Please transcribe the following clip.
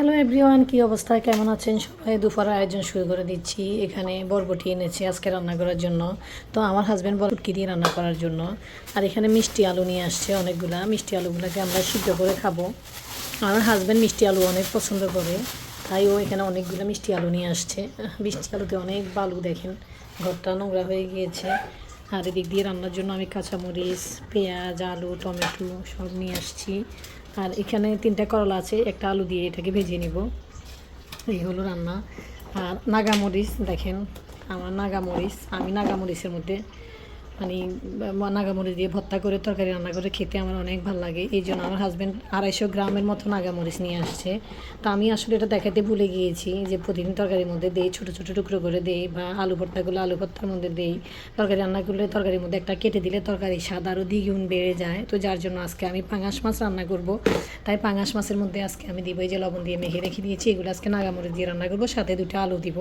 Hello everyone, কি অবস্থা, কেমন আছেন সবাই? দুপুরের আয়োজন শুরু করে দিচ্ছি। এখানে বরবটি এনেছি আজকে রান্না করার জন্য। তো আমার হাজব্যান্ড বরবটি দিয়ে রান্না করার জন্য। আর এখানে মিষ্টি আলু নিয়ে আসছে অনেকগুলা। মিষ্টি আলুগুলোকে আমরা সিদ্ধ করে খাবো। আমার হাজব্যান্ড মিষ্টি আলু অনেক পছন্দ করে, তাই ও এখানে অনেকগুলো মিষ্টি আলু নিয়ে আসছে। মিষ্টি আলুতে অনেক বালু, দেখেন ঘরটা নোংরা হয়ে গিয়েছে। আর এদিক দিয়ে রান্নার জন্য আমি কাঁচামরিচ, পেঁয়াজ, আলু, টমেটো সব নিয়ে আসছি। আর এখানে 3টা করলা আছে, একটা আলু দিয়ে এটাকে ভেজে নিব। এই হলো রান্না। আর নাগামরিচ দেখেন, আমার নাগামরিচ, আমি নাগামরিচের মধ্যে মানে নাগামরিচ দিয়ে ভর্তা করে তরকারি রান্না করে খেতে আমার অনেক ভালো লাগে। এই জন্য আমার হাজব্যান্ড 250 গ্রামের মতো নাগামরিচ নিয়ে আসছে। তো আমি আসলে এটা দেখাতে ভুলে গিয়েছি যে প্রতিদিন তরকারির মধ্যে দেই, ছোটো ছোটো টুকরো করে দেই, বা আলু ভর্তাগুলো আলু ভর্তার মধ্যে দেই। তরকারি রান্না করলে তরকারির মধ্যে একটা কেটে দিলে তরকারি স্বাদ আরও দ্বিগুণ বেড়ে যায়। তো যার জন্য আজকে আমি পাঙাশ মাছ রান্না করব। তাই পাঙাশ মাছের মধ্যে আজকে আমি দিব এই যে লবণ দিয়ে মেখে রেখে দিয়েছি, এগুলো আজকে নাগামরিচ দিয়ে রান্না করব, সাথে 2টা আলু দিব।